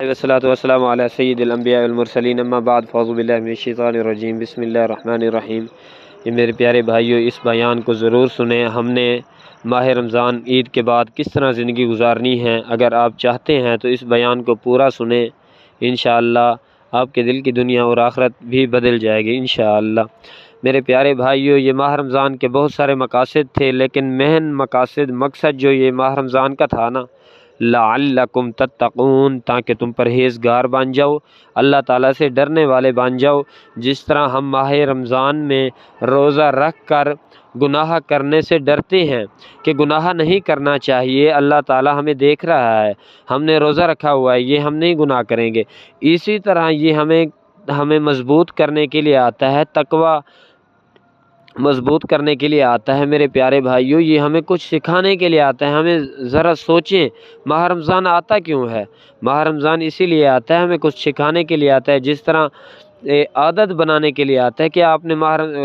والصلاۃ والسلام علی سید الانبیاء والمرسلین اما بعد فاعوذ باللہ من الشیطان الرجیم بسم اللہ الرحمن الرحیم۔ یہ میرے پیارے بھائیو، اس بیان کو ضرور سنیں۔ ہم نے ماہ رمضان عید کے بعد کس طرح زندگی گزارنی ہے، اگر آپ چاہتے ہیں تو اس بیان کو پورا سنیں۔ انشاءاللہ آپ کے دل کی دنیا اور آخرت بھی بدل جائے گی انشاءاللہ۔ میرے پیارے بھائیو، یہ ماہ رمضان کے بہت سارے مقاصد تھے، لیکن مین مقصد جو یہ ماہ رمضان کا تھا نا، لعلکم تتقون، تاکہ تم پرہیزگار بن جاؤ، اللہ تعالیٰ سے ڈرنے والے بن جاؤ۔ جس طرح ہم ماہ رمضان میں روزہ رکھ کر گناہ کرنے سے ڈرتے ہیں کہ گناہ نہیں کرنا چاہیے، اللہ تعالیٰ ہمیں دیکھ رہا ہے، ہم نے روزہ رکھا ہوا ہے، یہ ہم نہیں گناہ کریں گے۔ اسی طرح یہ ہمیں مضبوط کرنے کے لیے آتا ہے، تقوی مضبوط کرنے کے لیے آتا ہے۔ میرے پیارے بھائیو، یہ ہمیں کچھ سکھانے کے لیے آتا ہے۔ ہمیں ذرا سوچیں، ماہ رمضان آتا کیوں ہے؟ ماہ رمضان اسی لیے آتا ہے، ہمیں کچھ سکھانے کے لیے آتا ہے، جس طرح عادت بنانے کے لیے آتا ہے کہ آپ نے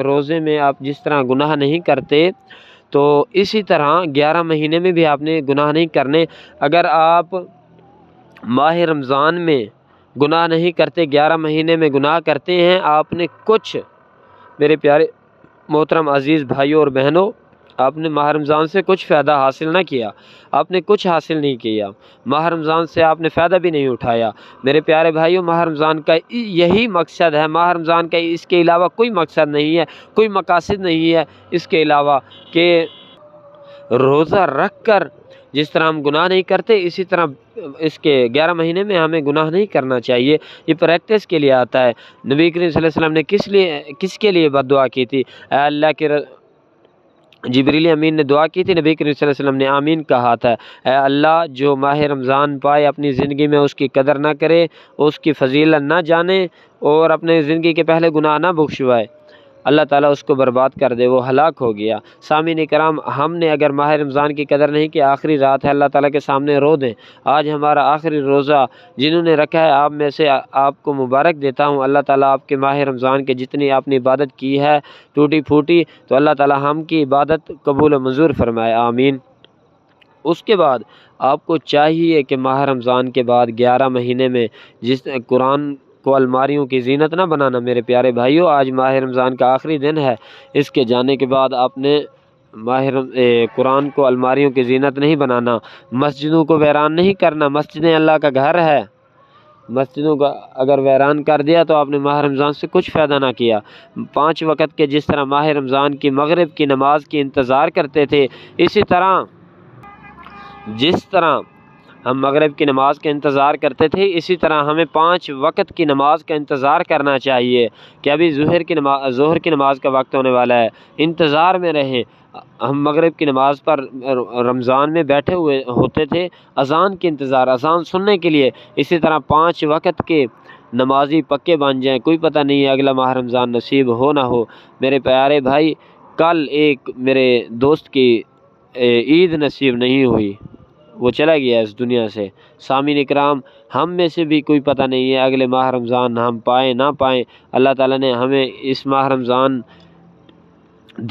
روزے میں آپ جس طرح گناہ نہیں کرتے، تو اسی طرح 11 مہینے میں بھی آپ نے گناہ نہیں کرنے۔ اگر آپ ماہ رمضان میں گناہ نہیں کرتے، 11 مہینے میں گناہ کرتے ہیں، آپ نے کچھ، میرے پیارے محترم عزیز بھائیوں اور بہنوں، آپ نے ماہ رمضان سے کچھ فائدہ حاصل نہ کیا، آپ نے کچھ حاصل نہیں کیا، ماہ رمضان سے آپ نے فائدہ بھی نہیں اٹھایا۔ میرے پیارے بھائیوں، ماہ رمضان کا یہی مقصد ہے، ماہ رمضان کا اس کے علاوہ کوئی مقصد نہیں ہے، کوئی مقاصد نہیں ہے اس کے علاوہ کہ روزہ رکھ کر جس طرح ہم گناہ نہیں کرتے، اسی طرح اس کے 11 مہینے میں ہمیں گناہ نہیں کرنا چاہیے۔ یہ پریکٹس کے لیے آتا ہے۔ نبی کریم صلی اللہ علیہ وسلم نے کس کے لیے بد دعا کی تھی؟ اے اللہ کے جبریل امین نے دعا کی تھی، نبی کریم صلی اللہ علیہ وسلم نے آمین کہا تھا۔ اے اللہ، جو ماہ رمضان پائے اپنی زندگی میں اس کی قدر نہ کرے، اس کی فضیلت نہ جانے اور اپنے زندگی کے پہلے گناہ نہ بخشوائے، اللہ تعالیٰ اس کو برباد کر دے، وہ ہلاک ہو گیا۔ سامعین کرام، ہم نے اگر ماہ رمضان کی قدر نہیں کی، آخری رات ہے، اللہ تعالیٰ کے سامنے رو دیں۔ آج ہمارا آخری روزہ جنہوں نے رکھا ہے، آپ میں سے آپ کو مبارک دیتا ہوں۔ اللہ تعالیٰ آپ کے ماہ رمضان کے جتنی آپ نے عبادت کی ہے ٹوٹی پھوٹی، تو اللہ تعالیٰ ہم کی عبادت قبول و منظور فرمائے، آمین۔ اس کے بعد آپ کو چاہیے کہ ماہ رمضان کے بعد 11 مہینے میں جس قرآن کو الماریوں کی زینت نہ بنانا۔ میرے پیارے بھائیوں، آج ماہ رمضان کا آخری دن ہے، اس کے جانے کے بعد آپ نے قرآن کو الماریوں کی زینت نہیں بنانا، مسجدوں کو ویران نہیں کرنا۔ مسجدیں اللہ کا گھر ہے، مسجدوں کا اگر ویران کر دیا تو آپ نے ماہ رمضان سے کچھ فائدہ نہ کیا۔ 5 وقت کے جس طرح ماہ رمضان کی مغرب کی نماز کی انتظار کرتے تھے، اسی طرح جس طرح ہم مغرب کی نماز کا انتظار کرتے تھے، اسی طرح ہمیں 5 وقت کی نماز کا انتظار کرنا چاہیے کہ ابھی ظہر کی نماز کا وقت ہونے والا ہے، انتظار میں رہیں۔ ہم مغرب کی نماز پر رمضان میں بیٹھے ہوئے ہوتے تھے، اذان کی انتظار، اذان سننے کے لیے۔ اسی طرح 5 وقت کے نمازی پکے بن جائیں، کوئی پتہ نہیں ہے اگلا ماہ رمضان نصیب ہو نہ ہو۔ میرے پیارے بھائی، کل ایک میرے دوست کی عید نصیب نہیں ہوئی، وہ چلا گیا اس دنیا سے۔ سامعین اکرام، ہم میں سے بھی کوئی پتہ نہیں ہے اگلے ماہ رمضان ہم پائیں نہ پائیں۔ اللہ تعالیٰ نے ہمیں اس ماہ رمضان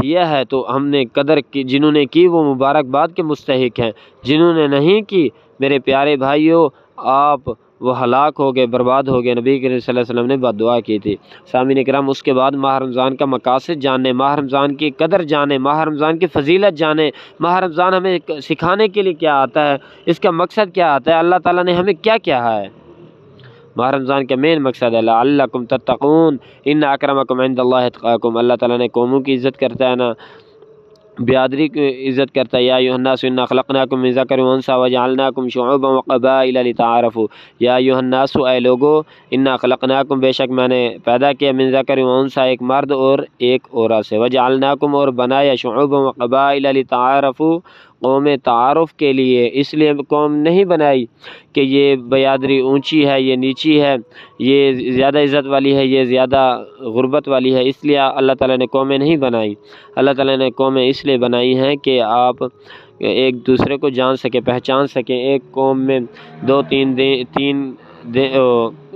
دیا ہے تو ہم نے قدر کی، جنہوں نے کی وہ مبارکباد کے مستحق ہیں، جنہوں نے نہیں کی، میرے پیارے بھائیوں، آپ وہ ہلاک ہو گئے، برباد ہو گئے۔ نبی کریم صلی اللہ علیہ وسلم نے بد دعا کی تھی۔ سامعین اکرام، اس کے بعد ماہ رمضان کا مقاصد جانیں، ماہ رمضان کی قدر جانیں، ماہ رمضان کی فضیلت جانیں، ماہ رمضان ہمیں سکھانے کے لیے کیا آتا ہے، اس کا مقصد کیا آتا ہے، اللہ تعالیٰ نے ہمیں کیا کہا ہے۔ ماہ رمضان کا مین مقصد ہے لعلکم تتقون، ان اکرمکم عند اللہ اتقاکم۔ اللہ تعالیٰ نے قوموں کی عزت کرتا ہے نا، برادری کی عزت کرتا ہے۔ یا ایھا الناس انا خلقناکم من ذکر و انثی وجعلناکم شعوبا وقبائل لتعارفوا۔ یا ایھا الناس، اے لوگو، انا خلقناکم، بے شک میں نے پیدا کیا، من ذکر و انثی، ایک مرد اور ایک عورت سے، وجعلناکم، اور بنایا، شعوبا وقبائل لتعارفوا، قوم تعارف کے لیے۔ اس لیے قوم نہیں بنائی کہ یہ برادری اونچی ہے، یہ نیچی ہے، یہ زیادہ عزت والی ہے، یہ زیادہ غربت والی ہے، اس لیے اللہ تعالیٰ نے قومیں نہیں بنائی۔ اللہ تعالیٰ نے قومیں اس لیے بنائی ہیں کہ آپ ایک دوسرے کو جان سکیں، پہچان سکیں۔ ایک قوم میں 2-3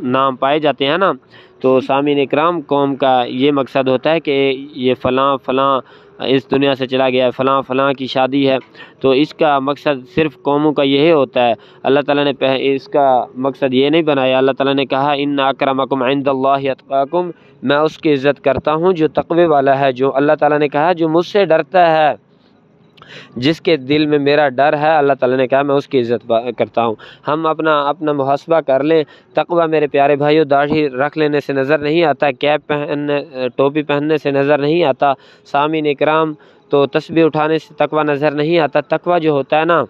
نام پائے جاتے ہیں نا، تو سامعین اکرام، قوم کا یہ مقصد ہوتا ہے کہ یہ فلاں اس دنیا سے چلا گیا ہے، فلاں فلاں کی شادی ہے، تو اس کا مقصد صرف قوموں کا یہی ہوتا ہے۔ اللہ تعالیٰ نے اس کا مقصد یہ نہیں بنایا۔ اللہ تعالیٰ نے کہا ان اکرمکم عند اللہ اتقاکم، میں اس کی عزت کرتا ہوں جو تقوی والا ہے، جو اللہ تعالیٰ نے کہا جو مجھ سے ڈرتا ہے، جس کے دل میں میرا ڈر ہے، اللہ تعالیٰ نے کہا میں اس کی عزت کرتا ہوں۔ ہم اپنا محاسبہ کر لیں۔ تقوی میرے پیارے بھائیو داڑھی رکھ لینے سے نظر نہیں آتا، کیپ ٹوپی پہننے سے نظر نہیں آتا، سامعین اکرام تو تسبیح اٹھانے سے تقوی نظر نہیں آتا۔ تقوی جو ہوتا ہے نا،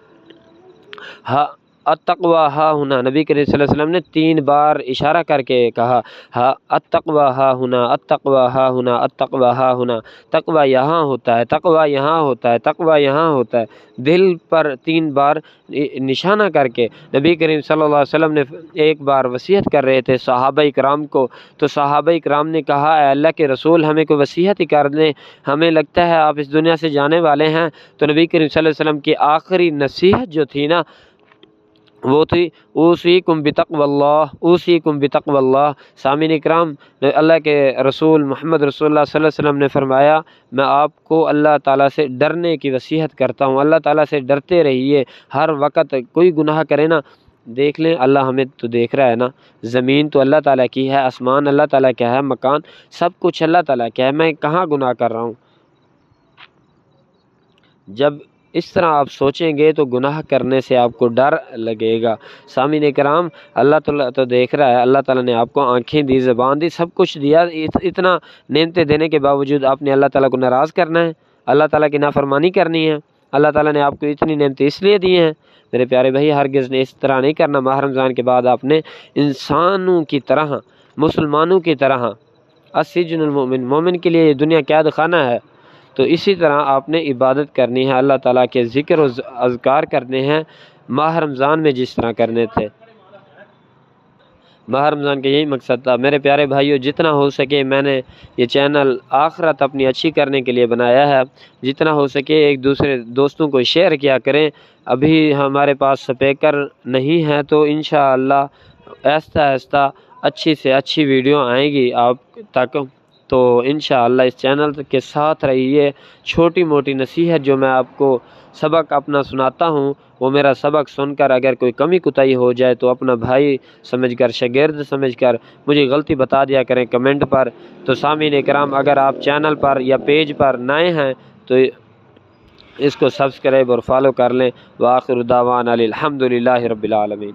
التقوی ہا ہنا، نبی کریم صلی اللہ علیہ وسلم نے 3 بار اشارہ کر کے کہا، التقوی ہا ہنا، التقوی ہا ہنا، التقوی ہا ہنا، تقوی یہاں ہوتا ہے، تقوی یہاں ہوتا ہے، تقوی یہاں ہوتا ہے۔ دل پر 3 بار نشانہ کر کے نبی کریم صلی اللہ علیہ وسلم نے ایک بار وصیت کر رہے تھے صحابہ اکرام کو، تو صحابہ اکرام نے کہا اے اللہ کے رسول ہمیں کوئی وصیت ہی کر دیں، ہمیں لگتا ہے آپ اس دنیا سے جانے والے ہیں۔ تو نبی کریم صلی اللہ علیہ وسلم کی آخری نصیحت جو تھی نا، وہ تھی اوصیکم بتقوی اللہ، اوصیکم بتقوی اللہ۔ سامعین اکرام، اللہ کے رسول محمد رسول اللہ صلی اللہ علیہ وسلم نے فرمایا میں آپ کو اللہ تعالیٰ سے ڈرنے کی وصیت کرتا ہوں، اللہ تعالیٰ سے ڈرتے رہیے ہر وقت۔ کوئی گناہ کرے نا، دیکھ لیں اللہ ہمیں تو دیکھ رہا ہے نا، زمین تو اللہ تعالیٰ کی ہے، آسمان اللہ تعالیٰ کا ہے، مکان سب کچھ اللہ تعالیٰ کا ہے، میں کہاں گناہ کر رہا ہوں؟ جب اس طرح آپ سوچیں گے تو گناہ کرنے سے آپ کو ڈر لگے گا۔ سامعین کرام، اللہ تعالیٰ تو دیکھ رہا ہے، اللہ تعالیٰ نے آپ کو آنکھیں دی، زبان دی، سب کچھ دیا، اتنا نعمتیں دینے کے باوجود آپ نے اللہ تعالیٰ کو ناراض کرنا ہے، اللہ تعالیٰ کی نافرمانی کرنی ہے۔ اللہ تعالیٰ نے آپ کو اتنی نعمتیں اس لیے دی ہیں میرے پیارے بھائی، ہرگز نے اس طرح نہیں کرنا۔ ماہ رمضان کے بعد آپ نے انسانوں کی طرح، مسلمانوں کی طرح، السجن المؤمن، مومن کے لیے یہ دنیا قید خانہ ہے، تو اسی طرح آپ نے عبادت کرنی ہے، اللہ تعالیٰ کے ذکر و اذکار کرنے ہیں ماہ رمضان میں جس طرح کرنے تھے۔ ماہ رمضان کا یہی مقصد تھا میرے پیارے بھائیوں۔ جتنا ہو سکے میں نے یہ چینل آخرت اپنی اچھی کرنے کے لیے بنایا ہے، جتنا ہو سکے ایک دوسرے دوستوں کو شیئر کیا کریں۔ ابھی ہمارے پاس سپیکر نہیں ہے، تو انشاءاللہ آہستہ آہستہ اچھی سے اچھی ویڈیو آئیں گی آپ تک، تو انشاءاللہ اس چینل کے ساتھ رہیے۔ چھوٹی موٹی نصیحت جو میں آپ کو سبق اپنا سناتا ہوں، وہ میرا سبق سن کر اگر کوئی کمی کوتاہی ہو جائے تو اپنا بھائی سمجھ کر، شاگرد سمجھ کر مجھے غلطی بتا دیا کریں کمنٹ پر۔ تو سامعین اکرام، اگر آپ چینل پر یا پیج پر نئے ہیں تو اس کو سبسکرائب اور فالو کر لیں۔ وآخر دعوانا الحمدللہ رب العالمین۔